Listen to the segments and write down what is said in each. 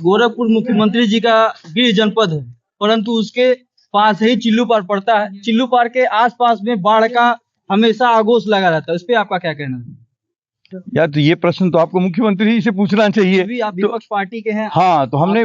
गोरखपुर मुख्यमंत्री जी का गृह जनपद है, परंतु उसके पास ही चिल्लूपार पड़ता है। चिल्लूपार के आसपास में बाढ़ का हमेशा आगोश लगा रहता है, इस पे आपका क्या कहना है? यार तो ये प्रश्न तो आपको मुख्यमंत्री जी से पूछना चाहिए। भी आप विपक्ष पार्टी के हैं। हाँ, तो हमने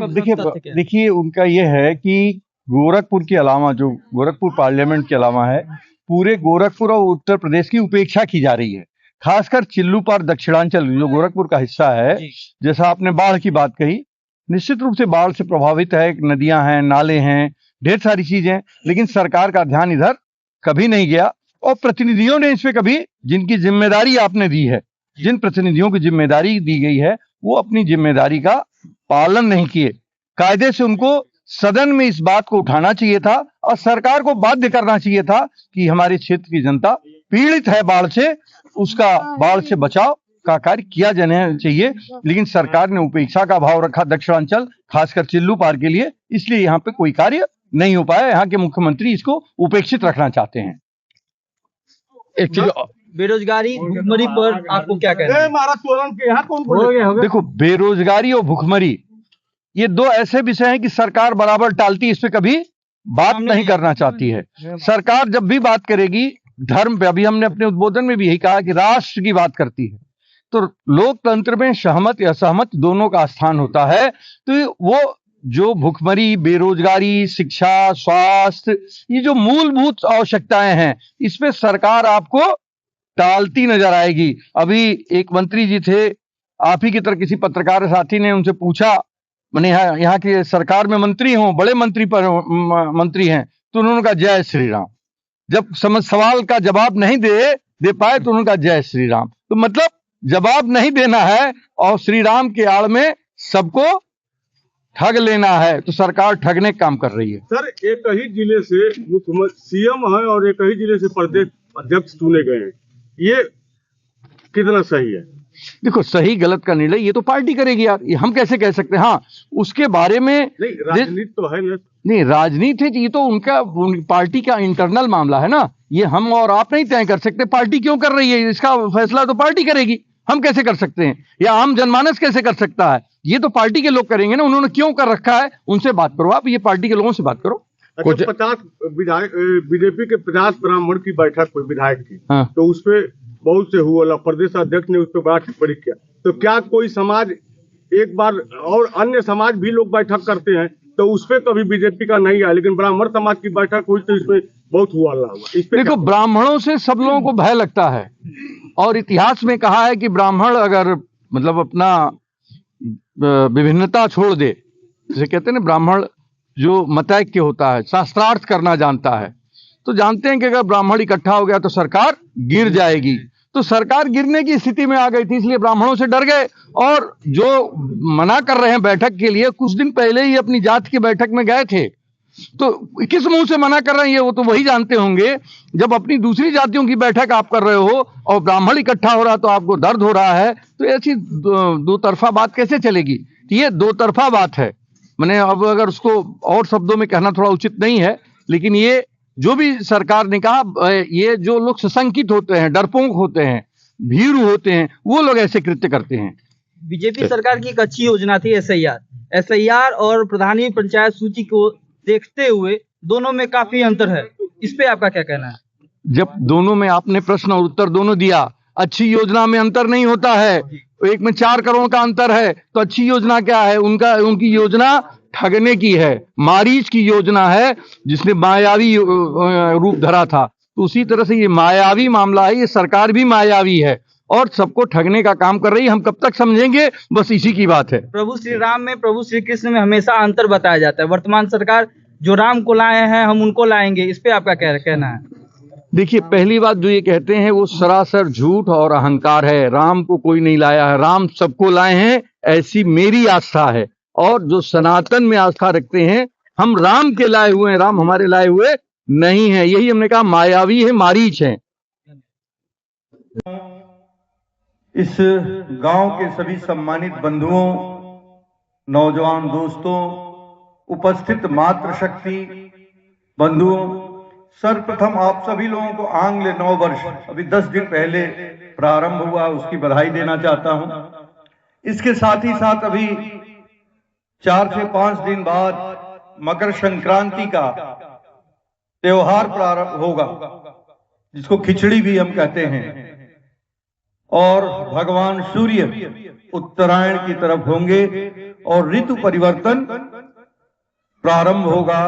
देखिए उनका ये है कि गोरखपुर के अलावा, जो गोरखपुर पार्लियामेंट के अलावा है, पूरे गोरखपुर और उत्तर प्रदेश की उपेक्षा की जा रही है। खासकर चिल्लूपार दक्षिणांचल जो गोरखपुर का हिस्सा है, जैसा आपने बाढ़ की बात कही, निश्चित रूप से बाढ़ से प्रभावित है। नदियां हैं, नाले हैं, ढेर सारी चीजें, लेकिन सरकार का ध्यान इधर कभी नहीं गया। और प्रतिनिधियों ने इस पे कभी, जिनकी जिम्मेदारी आपने दी है, जिन प्रतिनिधियों की जिम्मेदारी दी गई है, वो अपनी जिम्मेदारी का पालन नहीं किए। कायदे से उनको सदन में इस बात को उठाना चाहिए था और सरकार को बाध्य करना चाहिए था कि हमारे क्षेत्र की जनता पीड़ित है बाढ़ से, उसका बाढ़ से बचाव का कार्य किया जाना चाहिए। लेकिन सरकार ने उपेक्षा का भाव रखा दक्षिणांचल, खासकर चिल्लूपार के लिए, इसलिए यहाँ पे कोई कार्य नहीं हो पाया। यहाँ के मुख्यमंत्री इसको उपेक्षित रखना चाहते हैं। एक चीज, बेरोजगारी, भुखमरी पर आपको क्या कहना है? देखो, बेरोजगारी और भुखमरी ये दो ऐसे विषय हैं कि सरकार बराबर टालती, इस पे कभी बात नहीं करना चाहती है। सरकार जब भी बात करेगी धर्म पे, अभी हमने अपने उद्बोधन में भी यही कहा कि राष्ट्र की बात करती है, तो लोकतंत्र में सहमत या असहमत दोनों का स्थान होता है। तो वो जो भुखमरी, बेरोजगारी, शिक्षा, स्वास्थ्य, ये जो मूलभूत आवश्यकताएं हैं, इसमें सरकार आपको टालती नजर आएगी। अभी एक मंत्री जी थे, आप ही की तरह किसी पत्रकार साथी ने उनसे पूछा, मैंने यहाँ की सरकार में मंत्री हो, बड़े मंत्री हैं, तो उन्होंने कहा जय श्री राम। जब सवाल का जवाब नहीं दे पाए तो उन्होंने कहा जय श्री राम। तो मतलब जवाब नहीं देना है और श्री राम के आड़ में सबको ठग लेना है, तो सरकार ठगने का काम कर रही है। सर, एक ही जिले से मुख्यमंत्री सीएम है और एक ही जिले से प्रदेश अध्यक्ष चुने गए हैं, ये कितना सही है? देखो, सही गलत का निर्णय ये तो पार्टी करेगी यार, ये हम कैसे कह सकते हैं। हाँ, उसके बारे में नहीं, राजनीति तो है नहीं, राजनीति ये तो उनका पार्टी का इंटरनल मामला है ना, ये हम और आप नहीं तय कर सकते। पार्टी क्यों कर रही है, इसका फैसला तो पार्टी करेगी, हम कैसे कर सकते हैं, या आम जनमानस कैसे कर सकता है? ये तो पार्टी के लोग करेंगे ना। उन्होंने क्यों कर रखा है, उनसे बात करो आप, ये पार्टी के लोगों से बात करो। अच्छा, 50 विधायक, बीजेपी के 50 ब्राह्मण की बैठक हुई विधायक की, हाँ। तो उसपे बहुत से हुआ, प्रदेश अध्यक्ष ने उस पर बड़ा टिप्पणी किया। तो क्या कोई समाज एक बार, और अन्य समाज भी लोग बैठक करते हैं, तो उसपे कभी बीजेपी का नहीं आया, लेकिन ब्राह्मण समाज की बैठक हुई तो इसमें बहुत हुआ। देखो, ब्राह्मणों से सब लोगों को भय लगता है, और इतिहास में कहा है कि ब्राह्मण अगर मतलब अपना विभिन्नता छोड़ दे, जैसे कहते हैं ना, ब्राह्मण जो मतैक्य होता है, शास्त्रार्थ करना जानता है, तो जानते हैं कि अगर ब्राह्मण इकट्ठा हो गया तो सरकार गिर जाएगी। तो सरकार गिरने की स्थिति में आ गई थी, इसलिए ब्राह्मणों से डर गए। और जो मना कर रहे हैं बैठक के लिए, कुछ दिन पहले ही अपनी जात की बैठक में गए थे, तो किस मुंह से मना कर रहे हैं वो तो वही जानते होंगे। जब अपनी दूसरी जातियों की बैठक आप कर रहे हो और ब्राह्मण इकट्ठा हो रहा तो आपको दर्द हो रहा है, तो ऐसी दो तरफा बात कैसे चलेगी? ये दो तरफा बात है। मैंने अब अगर उसको और शब्दों में कहना थोड़ा उचित नहीं है, लेकिन ये जो भी सरकार ने कहा, ये जो लोग सशंकित होते हैं, डरपोक होते हैं, भीरू होते हैं, वो लोग ऐसे कृत्य करते हैं। बीजेपी सरकार की एक अच्छी योजना थी एसआईआर और प्रधानी पंचायत सूची को देखते हुए दोनों में काफी अंतर है, इस पे आपका क्या कहना है? जब दोनों में आपने प्रश्न और उत्तर दोनों दिया, अच्छी योजना में अंतर नहीं होता है। एक में 4 करोड़ का अंतर है, तो अच्छी योजना क्या है? उनकी योजना ठगने की है, मारीच की योजना है, जिसने मायावी रूप धरा था। तो उसी तरह से ये मायावी मामला है, ये सरकार भी मायावी है और सबको ठगने का काम कर रही है। हम कब तक समझेंगे, बस इसी की बात है। प्रभु श्री राम में, प्रभु श्री कृष्ण में हमेशा अंतर बताया जाता है। वर्तमान सरकार जो राम को लाए हैं, हम उनको लाएंगे, इस पे आपका क्या कहना है? देखिए, पहली बात जो ये कहते हैं वो सरासर झूठ और अहंकार है। राम को कोई नहीं लाया है, राम सबको लाए हैं, ऐसी मेरी आस्था है। और जो सनातन में आस्था रखते हैं, हम राम के लाए हुए हैं, राम हमारे लाए हुए नहीं है। यही हमने कहा, मायावी है, मारीच है। इस गांव के सभी सम्मानित बंधुओं, नौजवान दोस्तों, उपस्थित मातृशक्ति बंधुओं, सर्वप्रथम आप सभी लोगों को आंग्ल नव वर्ष अभी 10 दिन पहले प्रारंभ हुआ, उसकी बधाई देना चाहता हूं। इसके साथ ही साथ अभी 4 से 5 दिन बाद मकर संक्रांति का त्योहार प्रारंभ होगा, जिसको खिचड़ी भी हम कहते हैं, और भगवान सूर्य उत्तरायण की तरफ होंगे और ऋतु परिवर्तन प्रारंभ होगा।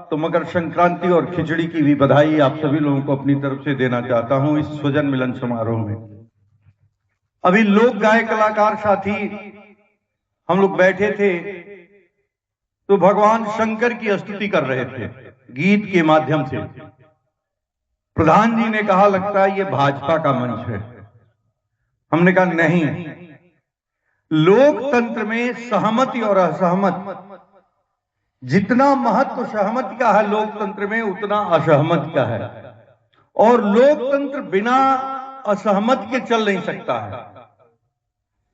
तो मकर संक्रांति और खिचड़ी की भी बधाई आप सभी लोगों को अपनी तरफ से देना चाहता हूं इस स्वजन मिलन समारोह में। अभी लोक गायक कलाकार साथी हम लोग बैठे थे तो भगवान शंकर की स्तुति कर रहे थे गीत के माध्यम से। प्रधान जी ने कहा लगता है ये भाजपा का मंच है। हमने कहा नहीं, लोकतंत्र में सहमति और असहमति, जितना महत्व सहमति का है लोकतंत्र में उतना असहमति का है, और लोकतंत्र बिना असहमति के चल नहीं सकता है।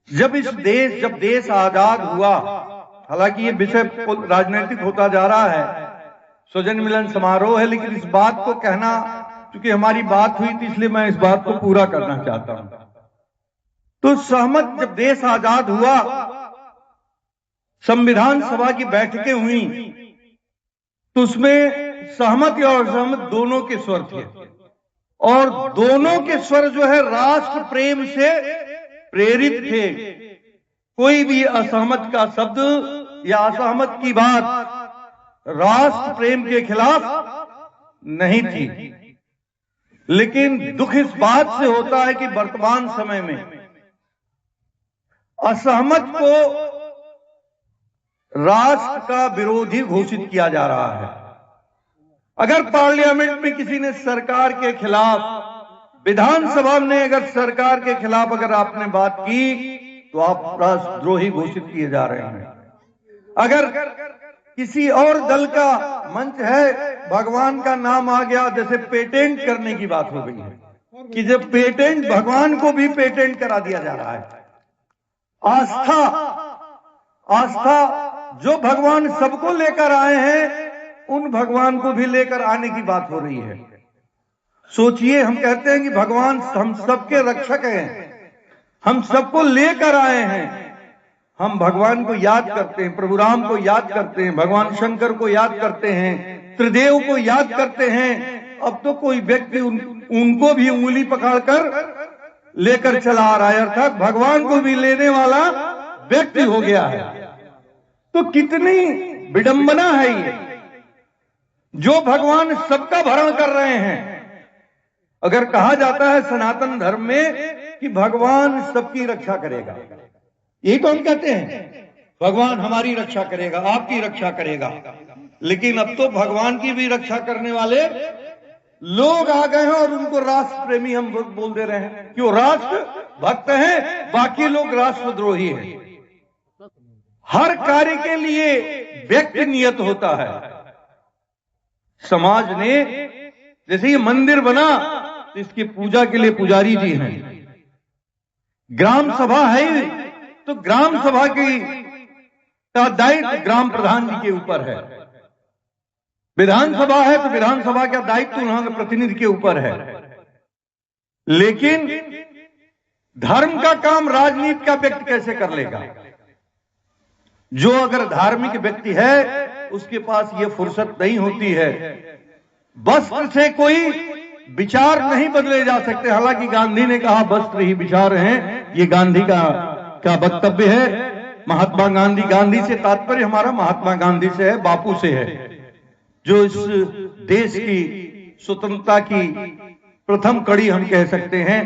जब देश आजाद हुआ, हालांकि ये विषय राजनीतिक होता जा रहा है, स्वजन मिलन समारोह है, लेकिन इस बात को कहना, क्योंकि हमारी बात हुई थी इसलिए मैं इस बात को पूरा करना चाहता हूं। तो सहमत जब देश आजाद हुआ, संविधान सभा की बैठकें हुई, तो उसमें सहमति और असहमत दोनों के स्वर थे, और दोनों के स्वर जो है राष्ट्र प्रेम से प्रेरित थे। कोई भी असहमत का शब्द या असहमत की बात राष्ट्र प्रेम के खिलाफ नहीं थी। लेकिन दुख इस बात से होता है कि वर्तमान समय में असहमत को राष्ट्र का विरोधी घोषित किया जा रहा है। अगर पार्लियामेंट में किसी ने सरकार के खिलाफ, विधानसभा ने अगर सरकार के खिलाफ अगर आपने बात की तो आप राष्ट्रद्रोही घोषित किए जा रहे हैं। अगर किसी और दल का मंच है, भगवान का नाम आ गया, जैसे पेटेंट करने की बात हो गई है कि जब पेटेंट, भगवान को भी पेटेंट करा दिया जा रहा है। आस्था जो भगवान सबको लेकर आए हैं, उन भगवान को भी लेकर आने की बात हो रही है। सोचिए, हम कहते हैं कि भगवान हम सबके रक्षक हैं, हम सबको लेकर आए हैं। हम भगवान को याद करते हैं, प्रभु राम को याद करते हैं, भगवान शंकर को याद करते हैं, त्रिदेव को याद करते हैं। अब तो कोई व्यक्ति उनको भी उंगली पकड़कर लेकर चला आ रहा है, अर्थात भगवान को भी लेने वाला व्यक्ति हो गया है। तो कितनी विडंबना है ये, जो भगवान सबका भरण कर रहे हैं। अगर कहा जाता है सनातन धर्म में कि भगवान सबकी रक्षा करेगा, यही तो हम कहते हैं, भगवान हमारी रक्षा करेगा, आपकी रक्षा करेगा। लेकिन अब तो भगवान की भी रक्षा करने वाले लोग आ गए हैं और उनको राष्ट्र प्रेमी हम बोल दे रहे हैं। क्यों? राष्ट्र भक्त हैं, बाकी लोग राष्ट्रद्रोही हैं। हर कार्य के लिए व्यक्ति नियत होता है। समाज ने, जैसे ये मंदिर बना तो इसकी पूजा के लिए पुजारी जी हैं, ग्राम सभा है तो ग्राम सभा का दायित्व ग्राम प्रधान जी के ऊपर है, विधानसभा है तो विधानसभा का दायित्व वहां के प्रतिनिधि के ऊपर है। लेकिन धर्म का काम राजनीति का व्यक्ति कैसे कर लेगा? जो अगर धार्मिक व्यक्ति है उसके पास ये फुर्सत नहीं होती है। वस्त्र से कोई विचार नहीं बदले जा सकते। हालांकि गांधी ने कहा वस्त्र ही विचार हैं, ये गांधी का वक्तव्य है। महात्मा गांधी से तात्पर्य हमारा महात्मा गांधी से है, बापू से है, जो इस देश की स्वतंत्रता की प्रथम कड़ी हम कह सकते हैं,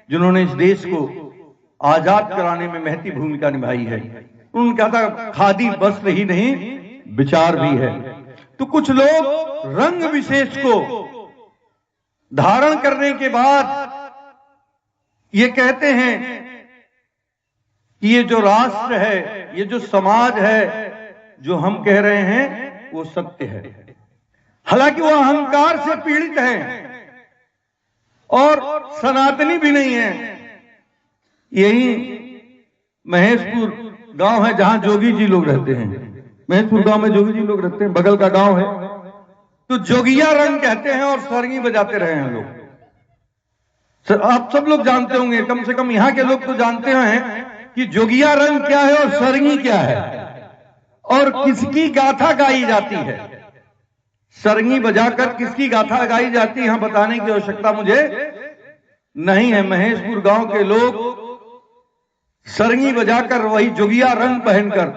जिन्होंने इस देश को आजाद कराने में महती भूमिका निभाई है। उन्होंने कहा था खादी वस्त्र ही नहीं विचार भी है। तो कुछ लोग रंग विशेष को धारण करने के बाद ये कहते हैं कि ये जो राष्ट्र है, ये जो समाज है, जो हम कह रहे हैं वो सत्य है। हालांकि वो अहंकार से पीड़ित हैं और सनातनी भी नहीं है। यही महेशपुर गांव है जहां जोगी जी लोग रहते हैं। महेशपुर गांव में जोगी जी लोग रहते हैं, बगल का गांव है। तो जोगिया रंग कहते हैं और सरंगी बजाते रहे हैं लोग। आप सब लोग जानते होंगे, कम से कम यहां के लोग तो जानते हैं कि जोगिया रंग क्या है और सरंगी क्या है। और किसकी गाथा गाई जाती है, सरंगी बजाकर किसकी गाथा गाई जाती है, बताने की आवश्यकता मुझे नहीं है। महेशपुर गांव के लोग सरंगी बजाकर, वही जोगिया रंग पहनकर,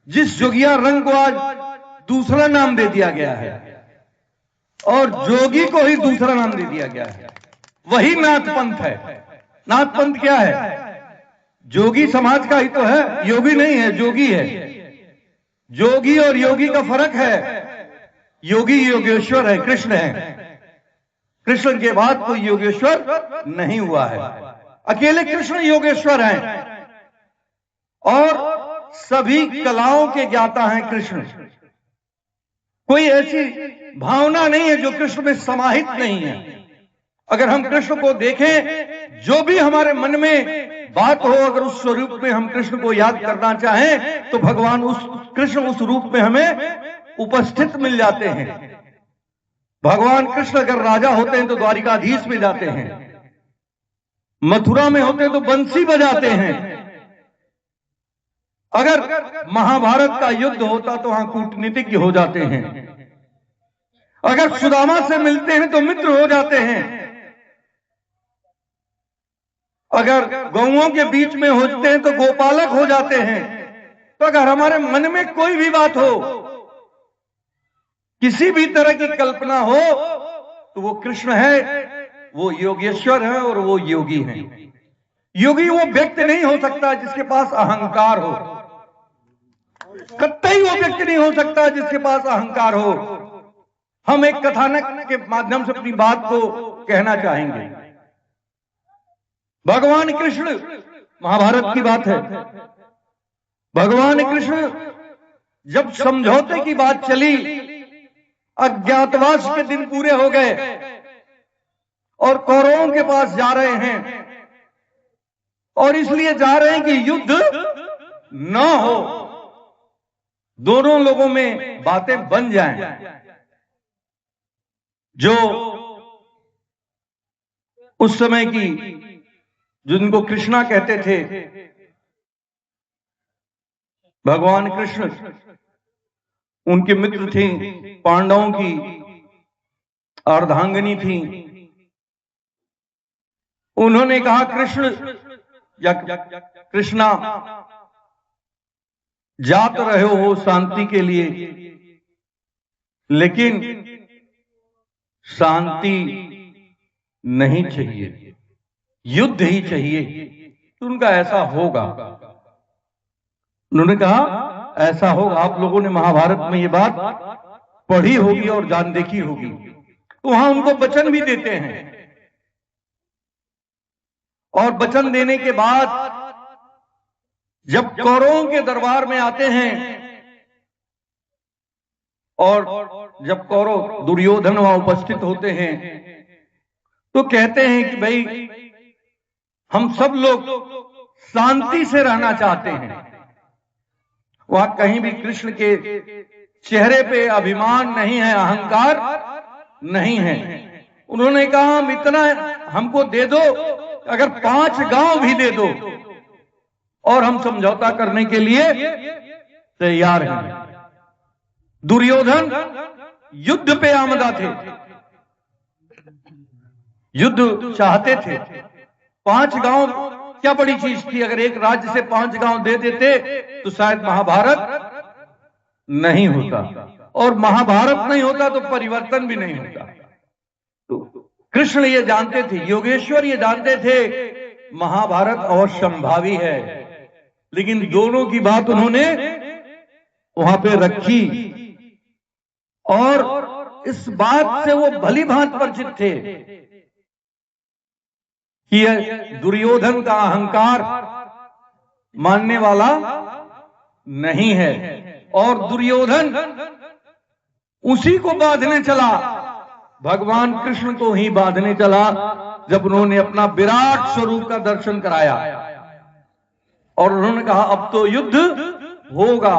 जिस जोगिया रंग को आज दूसरा नाम दे दिया गया है और जोगी को ही दूसरा नाम दे दिया गया है, वही नाथ पंथ है। नाथ पंथ क्या है? जोगी समाज का ही तो है, योगी नहीं है, जोगी है। जोगी और योगी का फर्क है। योगी योगेश्वर है, कृष्ण है। कृष्ण के बाद कोई योगेश्वर नहीं हुआ है, अकेले कृष्ण योगेश्वर हैं और सभी कलाओं के ज्ञाता हैं कृष्ण। कोई ऐसी भावना नहीं है जो कृष्ण में समाहित नहीं है। अगर हम कृष्ण को देखें, जो भी हमारे मन में बात हो, अगर उस स्वरूप में हम कृष्ण को याद करना चाहें तो भगवान कृष्ण उस रूप में हमें उपस्थित मिल जाते हैं। भगवान कृष्ण अगर राजा होते हैं तो द्वारिकाधीश में जाते हैं, मथुरा में होते हैं तो बंसी बजाते हैं। अगर महाभारत का युद्ध होता तो वहां कूटनीतिज्ञ हो जाते हैं। अगर सुदामा से मिलते हैं तो मित्र हो जाते हैं। अगर गौओं के बीच में होते हैं तो गोपालक हो जाते हैं। तो अगर हमारे मन में कोई भी बात हो, किसी भी तरह की कल्पना हो, तो वो कृष्ण है, वो योगेश्वर है और वो योगी हैं। योगी वो व्यक्ति नहीं हो सकता जिसके पास अहंकार हो, कतई वो व्यक्ति नहीं हो सकता जिसके पास अहंकार हो। हम एक कथानक के माध्यम से अपनी बात को कहना चाहेंगे। भगवान कृष्ण, महाभारत की बात है, भगवान कृष्ण जब समझौते की बात चली, अज्ञातवास के दिन पूरे हो गए और कौरवों के पास जा रहे हैं, और इसलिए जा रहे हैं कि युद्ध न हो, दोनों लोगों में बातें बन जाएं। जो उस समय की, जिनको कृष्णा कहते थे, भगवान कृष्ण, उनके मित्र थे, पांडवों की अर्धांगिनी थी। उन्होंने कहा कृष्ण या कृष्णा, जात रहे हो शांति के लिए, लेकिन शांति नहीं चाहिए, युद्ध ही चाहिए। तो उनका ऐसा होगा, उन्होंने कहा ऐसा होगा। आप लोगों ने महाभारत में ये बात पढ़ी होगी और जान देखी होगी। तो वहां उनको वचन भी देते हैं, और वचन देने के बाद जब कौरवों के दरबार में आते हैं, और जब कौरव दुर्योधन वहां उपस्थित होते हैं, तो कहते हैं कि भाई हम सब लोग शांति से रहना चाहते हैं। वहां कहीं भी कृष्ण के चेहरे पे अभिमान नहीं है, अहंकार नहीं है। उन्होंने कहा हम इतना हमको दे दो, अगर 5 गांव भी दे दो, और हम समझौता करने के लिए तैयार हैं। दुर्योधन युद्ध पे आमदा थे, युद्ध चाहते थे। 5 गांव क्या बड़ी चीज थी? अगर एक राज्य से 5 गांव दे देते तो शायद महाभारत नहीं होता, और महाभारत नहीं होता तो परिवर्तन भी नहीं होता। तो कृष्ण ये जानते थे, योगेश्वर ये जानते थे, महाभारत अवश्यंभावी है, लेकिन दोनों की बात उन्होंने वहां पे रखी, और इस बात से वो भली भांति परिचित थे कि दुर्योधन का अहंकार मानने वाला नहीं है, और दुर्योधन उसी को बांधने चला, भगवान कृष्ण को ही बांधने चला, जब उन्होंने अपना विराट स्वरूप का दर्शन कराया और उन्होंने कहा अब तो युद्ध होगा।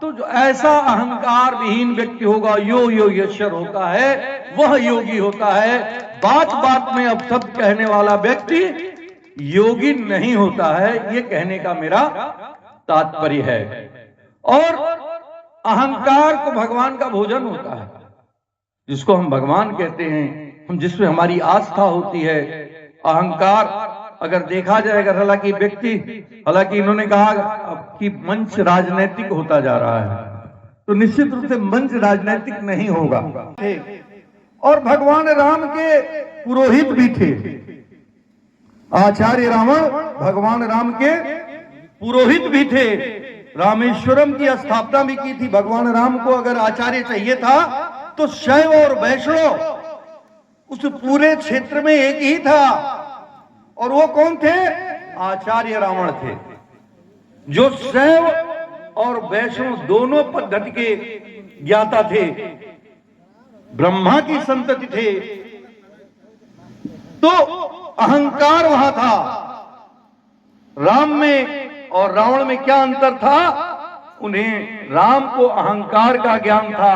तो जो ऐसा अहंकार विहीन व्यक्ति होगा, यो योगेश्वर होता है, वह योगी होता है। बात बात में अब सब कहने वाला व्यक्ति योगी नहीं होता है, ये कहने का मेरा तात्पर्य है। और अहंकार तो भगवान का भोजन होता है, जिसको हम भगवान कहते हैं, हम जिसमें हमारी आस्था होती है। अहंकार अगर देखा जाए, अगर हालांकि इन्होंने कहा कि मंच राजनीतिक होता जा रहा है, तो निश्चित रूप से मंच राजनीतिक नहीं होगा। और भगवान राम के पुरोहित भी थे, आचार्य रावण भगवान राम के पुरोहित भी थे, रामेश्वरम की स्थापना भी की थी। भगवान राम को अगर आचार्य चाहिए था तो शैव और वैष्णव उस पूरे क्षेत्र में एक ही था, और वो कौन थे? आचार्य रावण थे, जो शैव और वैष्णव दोनों पद्धति के ज्ञाता थे, ब्रह्मा की संतति थे। तो अहंकार वहां था। राम में और रावण में क्या अंतर था? उन्हें राम को अहंकार का ज्ञान था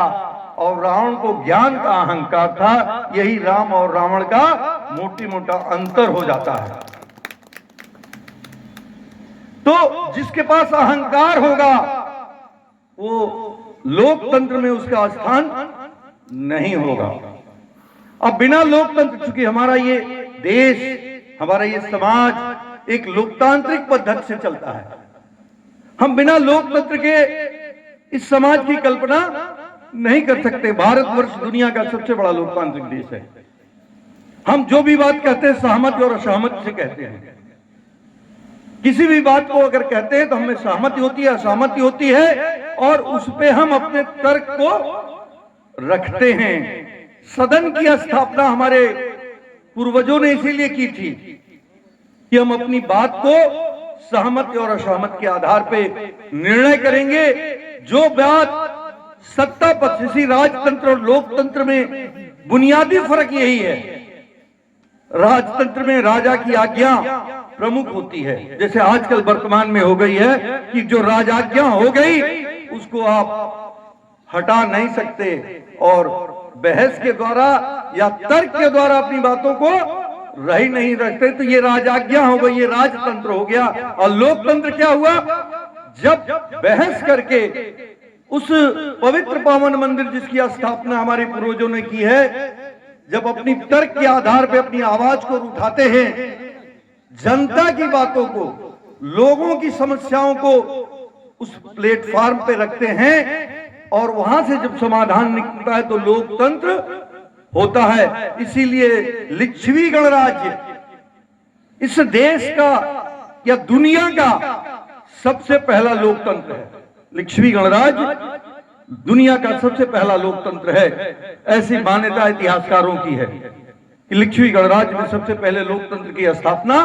और रावण को ज्ञान का अहंकार था। यही राम और रावण का मोटा अंतर हो जाता है। तो जिसके पास अहंकार होगा वो लोकतंत्र में उसका स्थान नहीं होगा। अब बिना लोकतंत्र, चूंकि हमारा ये देश, हमारा ये समाज एक लोकतांत्रिक पद्धति से चलता है, हम बिना लोकतंत्र के इस समाज की कल्पना नहीं कर सकते। भारतवर्ष दुनिया का सबसे बड़ा लोकतांत्रिक देश है। हम जो भी बात कहते हैं सहमति और असहमति से कहते हैं। किसी भी बात को अगर कहते हैं तो हमें सहमति होती है, असहमति होती है, और उस पे हम अपने तर्क को रखते हैं। सदन की स्थापना हमारे पूर्वजों ने इसीलिए की थी कि हम अपनी बात को सहमति और असहमति के आधार पे निर्णय करेंगे। जो बात सत्ता पक्ष, इसी राजतंत्र और लोकतंत्र में बुनियादी फर्क यही है। राजतंत्र में राजा की आज्ञा प्रमुख होती है, जैसे आजकल वर्तमान में हो गई है कि जो राजाज्ञा हो गई उसको आप हटा नहीं सकते, और बहस के द्वारा या तर्क के द्वारा अपनी बातों को रही नहीं रखते। तो ये राजाज्ञा हो गई, ये राजतंत्र हो गया। और लोकतंत्र क्या हुआ? जब बहस करके उस पवित्र पावन मंदिर जिसकी स्थापना हमारे पूर्वजों ने की है, जब अपनी तर्क के आधार पे अपनी आवाज को उठाते हैं, जनता की बातों को, लोगों की समस्याओं को उस प्लेटफॉर्म पे रखते हैं, और वहां से जब समाधान निकलता है तो लोकतंत्र होता है। इसीलिए लिच्छवी गणराज्य इस देश का या दुनिया का सबसे पहला लोकतंत्र है। लिच्छवी गणराज्य दुनिया का सबसे पहला लोकतंत्र है। ऐसी मान्यता इतिहासकारों की है कि लिच्छवी गणराज्य में सबसे पहले लोकतंत्र की स्थापना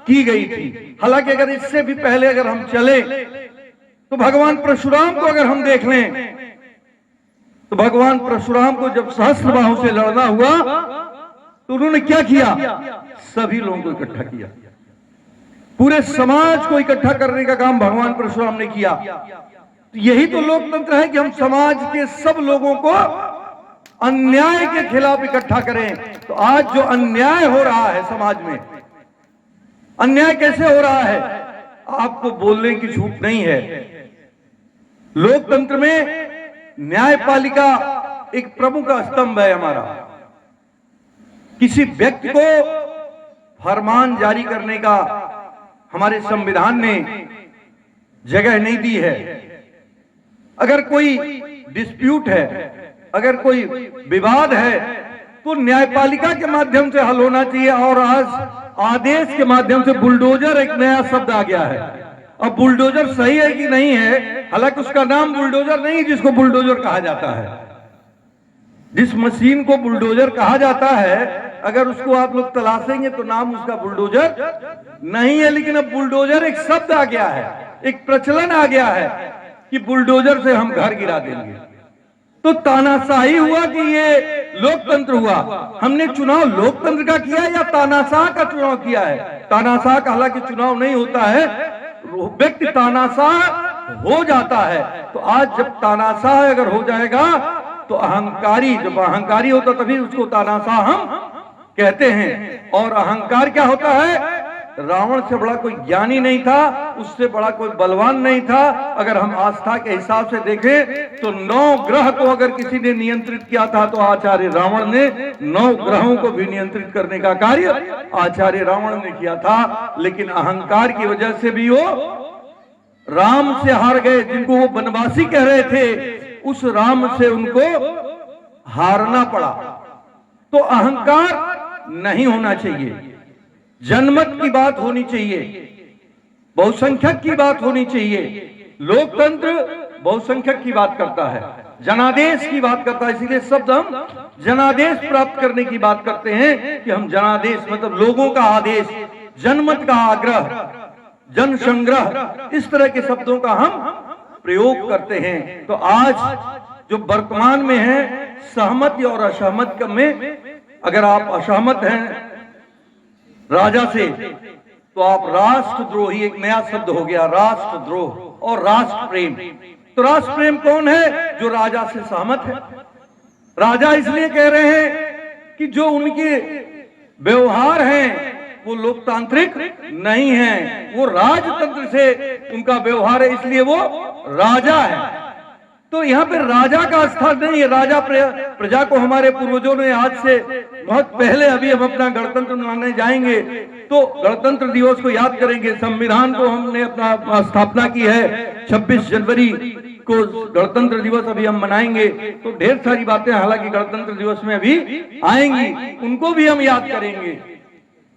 की गई थी। हालांकि अगर इससे भी पहले अगर हम चले तो भगवान परशुराम को अगर हम देख लें तो भगवान परशुराम को जब सहस्त्रबाहु से लड़ना हुआ तो उन्होंने क्या किया? सभी लोगों को इकट्ठा किया, पूरे समाज को इकट्ठा करने का काम भगवान परशुराम ने किया। तो यही तो लोकतंत्र है कि हम समाज के सब लोगों को अन्याय के खिलाफ इकट्ठा करें। तो आज जो अन्याय हो रहा है समाज में, अन्याय कैसे हो रहा है? आपको बोलने की छूट नहीं है। लोकतंत्र में न्यायपालिका एक प्रमुख स्तंभ है हमारा। किसी व्यक्ति को फरमान जारी करने का हमारे संविधान ने जगह नहीं दी है। अगर कोई डिस्प्यूट है, अगर कोई विवाद है, तो न्यायपालिका के माध्यम से हल होना चाहिए। और आज आदेश के माध्यम से बुलडोजर एक नया शब्द आ गया है। अब बुलडोजर सही है कि नहीं है, हालांकि उसका नाम बुलडोजर नहीं जिसको बुलडोजर कहा जाता है। जिस मशीन को बुलडोजर कहा जाता है, अगर उसको आप लोग तलाशेंगे तो नाम उसका बुलडोजर नहीं है। लेकिन अब बुलडोजर एक शब्द आ गया है, एक प्रचलन आ गया है कि बुलडोजर से हम घर गिरा देंगे। तो तानाशाही हुआ कि ये लोकतंत्र हुआ। हमने चुनाव लोकतंत्र का किया या तानाशाह का चुनाव किया है? तानाशाह का हालांकि चुनाव नहीं होता है, व्यक्ति तानाशाह हो जाता है। तो आज जब तानाशाह अगर हो जाएगा तो अहंकारी, जब अहंकारी होता तभी उसको तानाशाह हम कहते हैं। और अहंकार क्या होता है? रावण से बड़ा कोई ज्ञानी नहीं था, उससे बड़ा कोई बलवान नहीं था। अगर हम आस्था के हिसाब से देखें तो 9 ग्रह को अगर किसी ने नियंत्रित किया था तो आचार्य रावण ने 9 ग्रहों को भी नियंत्रित करने का कार्य आचार्य रावण ने किया था। लेकिन अहंकार की वजह से भी वो राम से हार गए। जिनको वो बनवासी कह रहे थे, उस राम से उनको हारना पड़ा। तो अहंकार नहीं होना चाहिए, जनमत की बात होनी चाहिए, बहुसंख्यक की बात होनी चाहिए। लोकतंत्र बहुसंख्यक की बात करता है, जनादेश की बात करता है। इसीलिए शब्द हम जनादेश प्राप्त करने की बात करते हैं कि हम जनादेश मतलब लोगों का आदेश, जनमत का आग्रह, जन संग्रह, इस तरह के शब्दों का हम प्रयोग करते हैं। तो आज जो वर्तमान में है सहमति और असहमत में, अगर आप असहमत हैं राजा से तो आप राष्ट्रद्रोही, एक नया शब्द हो गया राष्ट्रद्रोह और राष्ट्र प्रेम। तो राष्ट्र प्रेम कौन है? जो राजा से सहमत है। राजा इसलिए कह रहे हैं कि जो उनके व्यवहार हैं वो लोकतांत्रिक नहीं है, वो राजतंत्र से उनका व्यवहार है, इसलिए वो राजा है। तो यहाँ पे राजा का स्थान नहीं है। राजा प्रजा को हमारे पूर्वजों ने आज से बहुत पहले, अभी हम अपना गणतंत्र मनाने जाएंगे तो गणतंत्र दिवस को याद करेंगे। संविधान को हमने अपना स्थापना की है, 26 जनवरी को गणतंत्र दिवस अभी हम मनाएंगे। तो ढेर सारी बातें हालांकि गणतंत्र दिवस में अभी आएंगी, उनको भी हम याद करेंगे।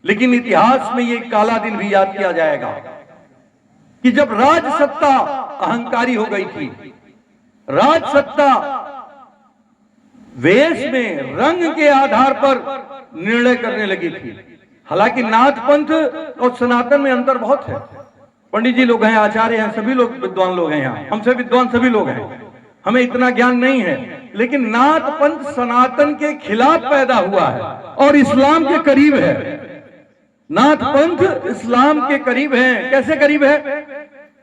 लेकिन इतिहास में ये काला दिन भी याद किया जाएगा कि जब राज सत्ता अहंकारी हो गई थी, राज सत्ता वेश में रंग के आधार पर निर्णय करने लगी थी। हालांकि नाथ पंथ और सनातन में अंतर बहुत है। पंडित जी लोग हैं, आचार्य हैं, सभी लोग विद्वान लोग हैं, यहाँ हमसे विद्वान सभी लोग हैं, हमें इतना ज्ञान नहीं है। लेकिन नाथ पंथ सनातन के खिलाफ पैदा हुआ है और इस्लाम के करीब है। नाथ पंथ इस्लाम के करीब है। कैसे करीब है?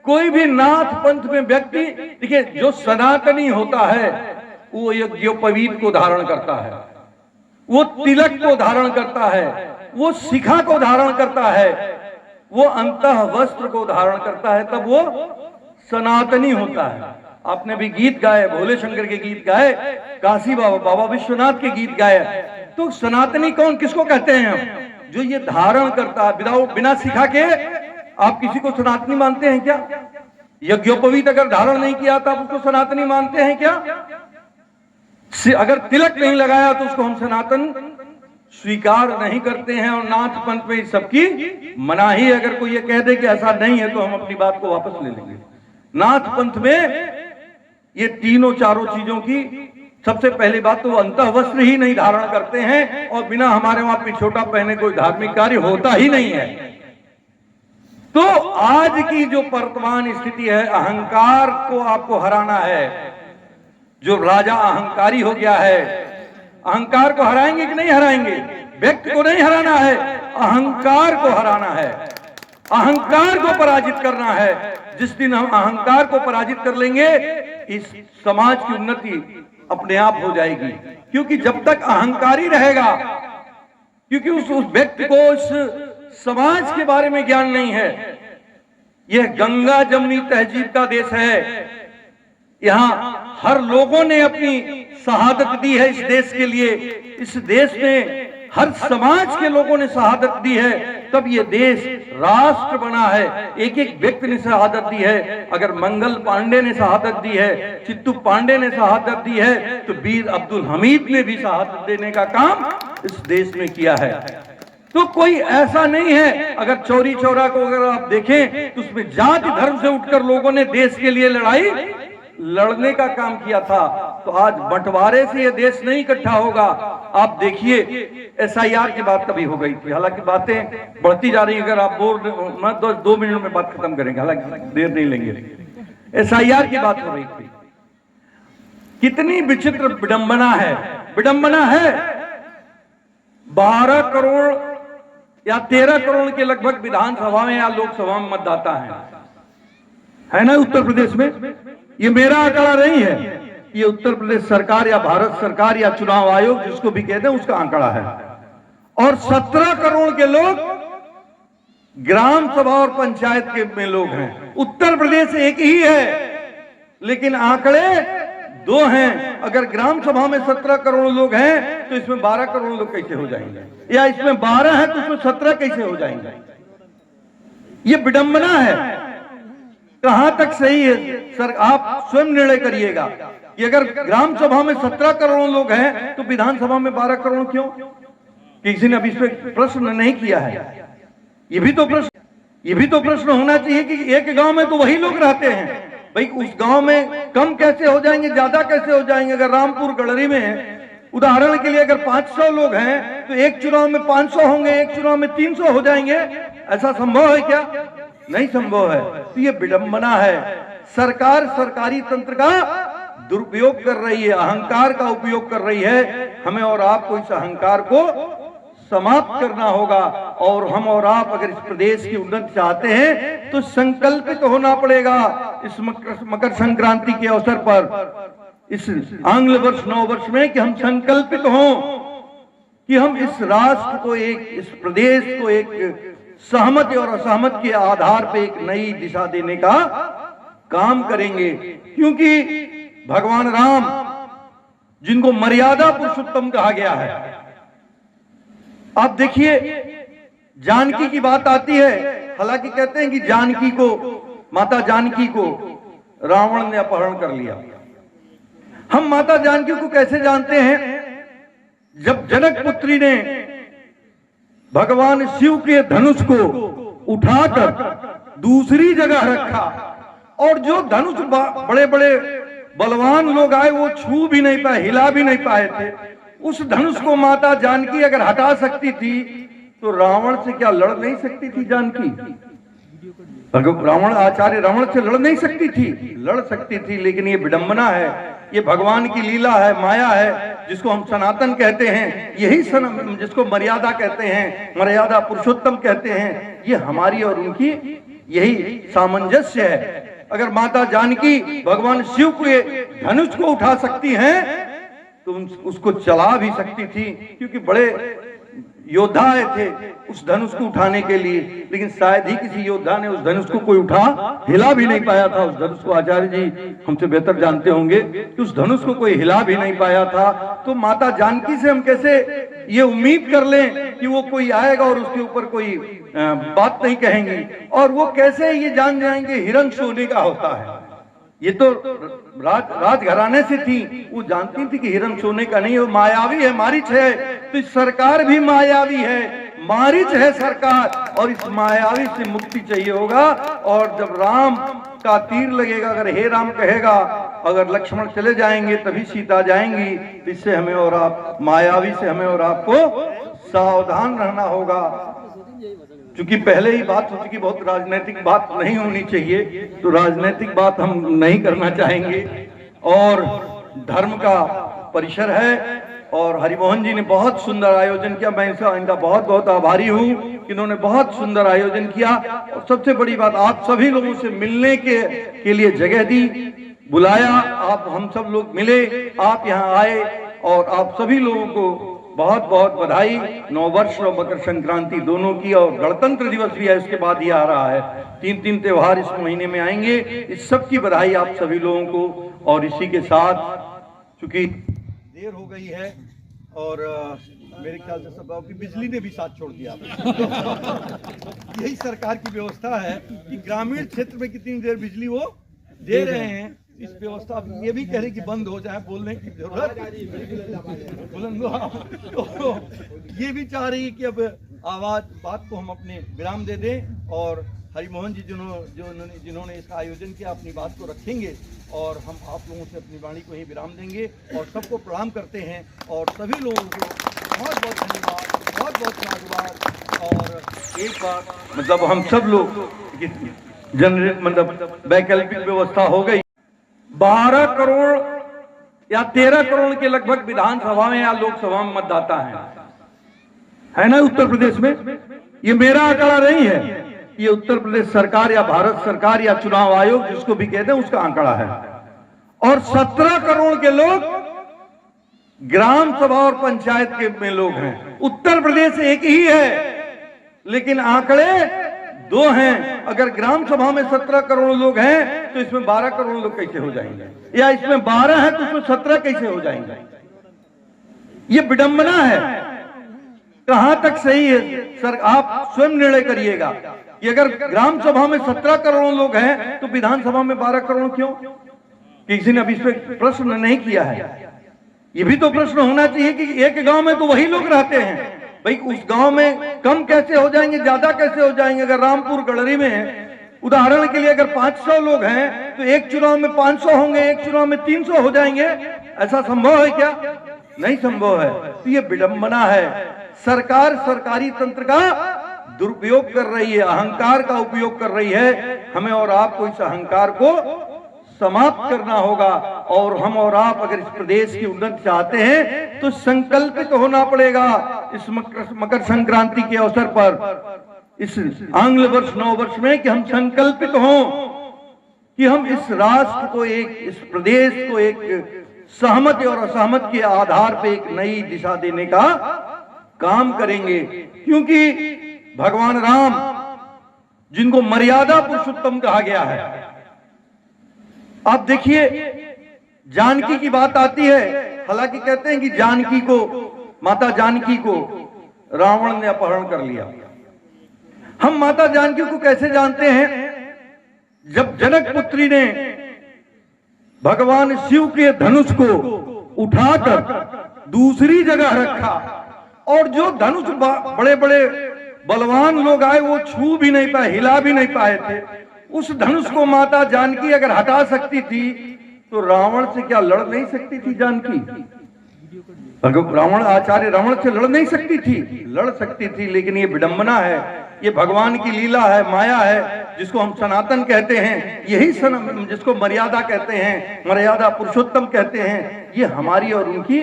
कोई भी नाथ पंथ में व्यक्ति, देखिए, जो सनातनी होता है वो यज्ञोपवीत को धारण करता है, वो तिलक को धारण करता है, वो शिखा को धारण करता है, वो अंतः वस्त्र को धारण करता है, तब वो सनातनी होता है। आपने भी गीत गाए, भोले शंकर के गीत गाए, काशी बाबा, बाबा विश्वनाथ के गीत गाए। तो सनातनी कौन, किसको कहते हैं हम? जो ये धारण करता है बिना शिखा के। आप किसी को सनातनी मानते हैं क्या? यज्ञोपवीत अगर धारण नहीं किया तो आप उसको सनातनी मानते हैं क्या? अगर तिलक नहीं लगाया तो उसको हम सनातन स्वीकार नहीं करते हैं। और नाथ पंथ में सबकी मनाही। अगर कोई ये कह दे कि ऐसा नहीं है तो हम अपनी बात को वापस ले लेंगे। नाथ पंथ में ये तीनों चारों चीजों की सबसे पहली बात तो वो अंतः वस्त्र ही नहीं धारण करते हैं और बिना हमारे वहां पिछोटा पहने कोई धार्मिक कार्य होता ही नहीं है। तो आज की जो वर्तमान स्थिति है, अहंकार को आपको हराना है। जो राजा अहंकारी हो गया है, अहंकार को हराएंगे कि नहीं हराएंगे? व्यक्ति को नहीं हराना है, अहंकार को हराना है, अहंकार को पराजित करना है। जिस दिन हम अहंकार को पराजित कर लेंगे, इस समाज की उन्नति अपने आप हो जाएगी। क्योंकि जब तक अहंकारी रहेगा, क्योंकि उस व्यक्ति को इस समाज के बारे में ज्ञान नहीं है। यह गंगा जमुनी तहजीब का देश है। यहाँ हर लोगों ने अपनी शहादत दी है इस देश के लिए। इस देश में हर समाज के लोगों ने शहादत दी है, तब ये देश राष्ट्र बना है। एक एक व्यक्ति ने शहादत दी है। अगर मंगल पांडे ने शहादत दी है, चित्तू पांडे ने शहादत दी है, तो वीर अब्दुल हमीद ने भी शहादत देने का काम इस देश में किया है। तो कोई ऐसा नहीं है। अगर चौरी चौरा को अगर आप देखें तो उसमें जाति धर्म से उठकर लोगों ने देश के लिए लड़ाई लड़ने का काम किया था। तो आज बंटवारे से ये देश नहीं इकट्ठा होगा। आप देखिए SIR की बात कभी हो गई थी, हालांकि बातें बढ़ती जा रही है। अगर आप बोल 2 मिनट में बात खत्म करेंगे, हालांकि देर नहीं लेंगे। SIR की बात हो रही थी। कितनी विचित्र विडंबना है, विडंबना है। 12 करोड़ या 13 करोड़ के लगभग विधानसभा में या लोकसभा में मतदाता है ना उत्तर प्रदेश में। ये मेरा आंकड़ा नहीं है, ये उत्तर प्रदेश सरकार या भारत सरकार या चुनाव आयोग जिसको भी कहते हैं उसका आंकड़ा है। और 17 करोड़ के लोग ग्राम सभा और पंचायत के में लोग हैं। उत्तर प्रदेश एक ही है, लेकिन आंकड़े दो हैं। अगर ग्राम सभा में 17 करोड़ लोग हैं तो इसमें 12 करोड़ लोग कैसे हो जाएंगे, या इसमें 12 है तो इसमें 17 कैसे हो जाएंगे? ये विडंबना है। कहां तक सही है सर, आप स्वयं निर्णय करिएगा कि अगर ग्राम सभा में 17 करोड़ लोग हैं तो विधानसभा में 12 करोड़ क्यों? किसी ने अभी इस पर प्रश्न नहीं किया है। ये भी तो प्रश्न होना चाहिए कि एक गांव में तो वही लोग रहते हैं, भाई उस गांव में कम कैसे हो जाएंगे, ज्यादा कैसे हो जाएंगे? अगर रामपुर गढ़री में है उदाहरण के लिए, अगर 500 लोग हैं तो एक चुनाव में 500 होंगे, एक चुनाव में 300 हो जाएंगे। ऐसा संभव है क्या? नहीं संभव है। तो ये विडंबना है। सरकार सरकारी तंत्र का दुरुपयोग कर रही है, अहंकार का उपयोग कर रही है। हमें और आपको इस अहंकार को समाप्त करना होगा, और हम और आप अगर इस प्रदेश की उन्नति चाहते हैं तो संकल्पित होना पड़ेगा। इस मकर संक्रांति के अवसर पर, इस आंग्ल वर्ष नव वर्ष में, कि हम संकल्पित हों कि हम इस राष्ट्र को, इस प्रदेश को एक सहमति और असहमति के आधार पर एक नई दिशा देने का काम करेंगे। क्योंकि भगवान राम, जिनको मर्यादा पुरुषोत्तम कहा गया है, आप देखिए जानकी की बात आती है। हालांकि कहते हैं कि जानकी को, माता जानकी को रावण ने अपहरण कर लिया। हम माता जानकी को कैसे जानते हैं? जब जनक पुत्री ने भगवान शिव के धनुष को उठाकर दूसरी जगह रखा, और जो धनुष बड़े बड़े बलवान लोग आए वो छू भी नहीं पाए, हिला भी नहीं पाए थे, उस धनुष को माता जानकी अगर हटा सकती थी तो रावण से क्या लड़ नहीं सकती थी जानकी? रावण, आचार्य रावण से लड़ नहीं सकती थी? लड़ सकती थी। लेकिन ये विडंबना है, ये भगवान की लीला है, माया है, जिसको हम सनातन कहते हैं, यही जिसको मर्यादा कहते हैं, मर्यादा पुरुषोत्तम कहते हैं। ये हमारी और उनकी यही सामंजस्य है। अगर माता जानकी भगवान शिव के धनुष को उठा सकती हैं तो उसको चला भी सकती थी, क्योंकि बड़े योद्धा आए थे उस धनुष को उठाने के लिए। लेकिन शायद ही किसी योद्धा ने उस धनुष को कोई हिला भी नहीं पाया था। उस धनुष को आचार्य जी हमसे बेहतर जानते होंगे कि उस धनुष को कोई हिला भी नहीं पाया था। तो माता जानकी से हम कैसे ये उम्मीद कर लें कि वो कोई आएगा और उसके ऊपर कोई बात नहीं कहेंगी? और वो कैसे ये जान जाएंगे हिरण सोने का होता है? ये तो राजघराने से थी, वो जानती थी कि हिरण सोने का नहीं, वो मायावी है, मारीच है। तो सरकार भी मायावी है, मारीच है सरकार, और इस मायावी से मुक्ति चाहिए होगा। और जब राम का तीर लगेगा, अगर हे राम कहेगा, अगर लक्ष्मण चले जाएंगे तभी सीता जाएंगी। इससे हमें और आप, मायावी से हमें और आपको सावधान रहना होगा। क्योंकि पहले ही बात हो चुकी, बहुत राजनीतिक बात नहीं होनी चाहिए, तो राजनीतिक बात हम नहीं करना चाहेंगे। और धर्म का परिसर है, और हरिमोहन जी ने बहुत सुंदर आयोजन किया। मैं इनका बहुत बहुत आभारी हूँ कि इन्होंने बहुत सुंदर आयोजन किया। और सबसे बड़ी बात, आप सभी लोगों से मिलने के लिए जगह दी, बुलाया, आप हम सब लोग मिले, आप यहाँ आए, और आप सभी लोगों को बहुत बहुत बधाई। नववर्ष और मकर संक्रांति दोनों की, और गणतंत्र दिवस भी है, उसके बाद ही आ रहा है। 3 त्योहार इस महीने में आएंगे। इस सब की बधाई आप सभी लोगों को। और इसी के साथ, चूंकि देर हो गई है और मेरे ख्याल से सब की बिजली ने भी साथ छोड़ दिया यही सरकार की व्यवस्था है कि ग्रामीण क्षेत्र में कितनी देर बिजली वो दे रहे हैं। इस व्यवस्था ये भी कह रहे कि बंद हो जाए, बोलने की जरूरत तो ये भी चाह रही है कि अब बात को हम अपने विराम दे दें। और हरिमोहन जी जिन्होंने इसका आयोजन किया, अपनी बात को रखेंगे, और हम आप लोगों से अपनी वाणी को ही विराम देंगे। और सबको प्रणाम करते हैं, और सभी लोगों को बहुत बहुत धन्यवाद, बहुत बहुत साधुवाद। और एक बात, मतलब हम सब लोग मतलब वैकल्पिक व्यवस्था हो गई। 12 करोड़ या 13 करोड़ के लगभग विधानसभा में या लोकसभा में मतदाता है ना उत्तर प्रदेश में? ये मेरा आंकड़ा नहीं है, ये उत्तर प्रदेश सरकार या भारत सरकार या चुनाव आयोग, जिसको भी कहते हैं, उसका आंकड़ा है। और 17 करोड़ के लोग ग्राम सभा और पंचायत के में लोग हैं। उत्तर प्रदेश एक ही है, लेकिन आंकड़े 2 हैं, अगर ग्राम सभा में 17 करोड़ लोग हैं तो इसमें 12 करोड़ लोग कैसे हो जाएंगे, या इसमें 12 है तो इसमें 17 कैसे हो जाएंगे? ये विडंबना है। कहां तक सही है सर, आप स्वयं निर्णय करिएगा कि अगर ग्राम सभा में 17 करोड़ लोग हैं तो विधानसभा में 12 करोड़ क्यों? किसी ने अभी इस पर प्रश्न नहीं किया है। ये भी तो प्रश्न होना चाहिए कि एक गांव में तो वही लोग रहते हैं, भाई उस गांव में कम कैसे हो जाएंगे, ज्यादा कैसे हो जाएंगे? अगर रामपुर गढ़री में उदाहरण के लिए अगर 500 लोग हैं तो एक चुनाव में 500 होंगे, एक चुनाव में 300 हो जाएंगे। ऐसा संभव है क्या? नहीं संभव है। तो ये विडंबना है। सरकार सरकारी तंत्र का दुरुपयोग कर रही है, अहंकार का उपयोग कर रही है। हमें और आपको इस अहंकार को समाप्त करना होगा, और हम और आप अगर इस प्रदेश की उन्नति चाहते हैं तो संकल्पित होना पड़ेगा। इस मकर संक्रांति के अवसर पर, इस आंग्ल वर्ष नव वर्ष में, कि हम संकल्पित हों कि हम इस राष्ट्र को, इस प्रदेश को एक सहमति और असहमत के आधार पर एक नई दिशा देने का काम करेंगे। क्योंकि भगवान राम, जिनको मर्यादा पुरुषोत्तम कहा गया है, आप देखिए जानकी की बात आती है, हालांकि कहते हैं कि जानकी को, माता जानकी को रावण ने अपहरण कर लिया। हम माता जानकी को कैसे जानते हैं? जब जनक पुत्री ने भगवान शिव के धनुष को उठाकर दूसरी जगह रखा, और जो धनुष बड़े बड़े बलवान लोग आए वो छू भी नहीं पाए, हिला भी नहीं पाए थे, उस धनुष को माता जानकी अगर हटा सकती थी तो रावण से क्या लड़ नहीं सकती थी जानकी? रावण, आचार्य रावण से लड़ नहीं सकती थी? लड़ सकती थी। लेकिन ये विडंबना है, ये भगवान की लीला है, माया है, जिसको हम सनातन कहते हैं, यही जिसको मर्यादा कहते हैं, मर्यादा पुरुषोत्तम कहते हैं। ये हमारी और उनकी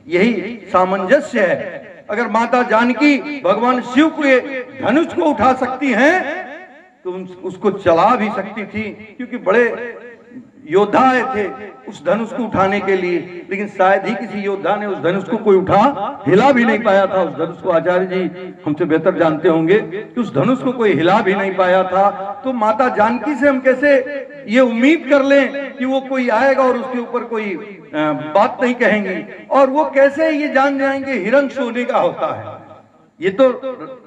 यही सामंजस्य है। अगर माता जानकी भगवान शिव के धनुष को उठा सकती हैं तो उसको चला भी सकती थी, क्योंकि बड़े योद्धा आए थे उस धनुष को उठाने के लिए। लेकिन शायद ही किसी योद्धा ने उस धनुष को कोई उठा हिला भी नहीं पाया था। उस धनुष को आचार्य जी हमसे बेहतर जानते होंगे कि उस धनुष को कोई हिला भी नहीं पाया था। तो माता जानकी से हम कैसे ये उम्मीद कर लें कि वो कोई आएगा और उसके ऊपर कोई बात नहीं कहेंगी? और वो कैसे ये जान जाएंगे हिरण सोने का होता है? ये तो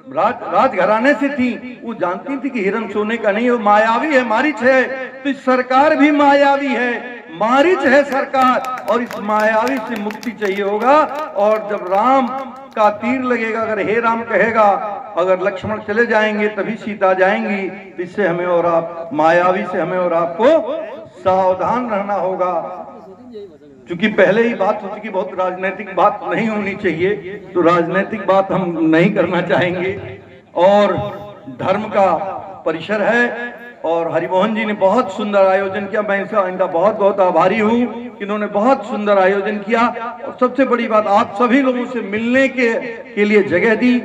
राजघराने से थी, वो जानती थी कि हिरण सोने का नहीं, वो मायावी है, मारीच है। तो सरकार भी मायावी है, मारीच है सरकार, और इस मायावी से मुक्ति चाहिए होगा। और जब राम का तीर लगेगा, अगर हे राम कहेगा, अगर लक्ष्मण चले जाएंगे तभी सीता जाएंगी। इससे हमें और आप, मायावी से हमें और आपको सावधान रहना होगा। क्योंकि पहले ही बात हो चुकी, बहुत राजनीतिक बात नहीं होनी चाहिए, तो राजनीतिक बात हम नहीं करना चाहेंगे। और धर्म का परिसर है, और हरिमोहन जी ने बहुत सुंदर आयोजन किया। मैं इनका बहुत बहुत आभारी हूँ कि इन्होंने बहुत सुंदर आयोजन किया। और सबसे बड़ी बात, आप सभी लोगों से मिलने के लिए जगह दी,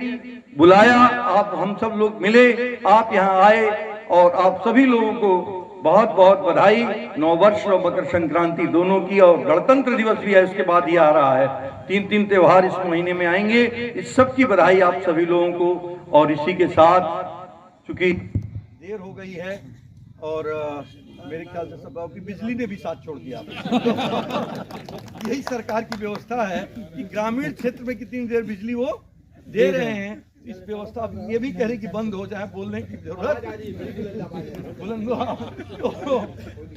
बुलाया, आप हम सब लोग मिले, आप यहाँ आए, और आप सभी लोगों को बहुत बहुत बधाई। नववर्ष और मकर संक्रांति दोनों की, और गणतंत्र दिवस भी है, उसके बाद ही आ रहा है। 3 त्योहार इस महीने में आएंगे। इस सब की बधाई आप सभी लोगों को। और इसी के साथ, चूंकि देर हो गई है और मेरे ख्याल से सब गाँव की बिजली ने भी साथ छोड़ दिया। यही सरकार की व्यवस्था है कि ग्रामीण क्षेत्र में कितनी देर बिजली वो दे रहे हैं। इस व्यवस्था ये भी कह रहे कि बंद हो जाए, बोलने की जरूरत तो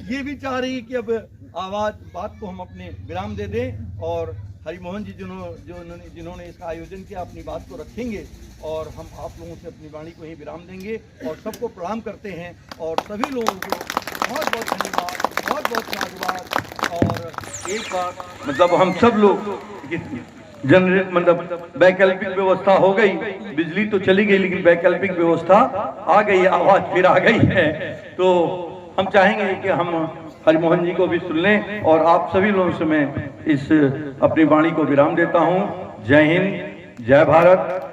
ये भी चाह रही है कि अब आवाज बात को हम अपने विराम दे दें। और हरिमोहन जी जिन्होंने इसका आयोजन किया, अपनी बात को रखेंगे, और हम आप लोगों से अपनी वाणी को ही विराम देंगे। और सबको प्रणाम करते हैं, और सभी लोगों को बहुत बहुत धन्यवाद, बहुत बहुत साधुवाद। और एक बात, मतलब हम सब लोग जनरेट, मतलब वैकल्पिक व्यवस्था हो गई, बिजली तो चली गई लेकिन वैकल्पिक व्यवस्था आ गई, आवाज फिर आ गई है। तो हम चाहेंगे कि हम हरिमोहन जी को भी सुन लें। और आप सभी लोगों से मैं इस अपनी वाणी को विराम देता हूं। जय हिंद, जय भारत।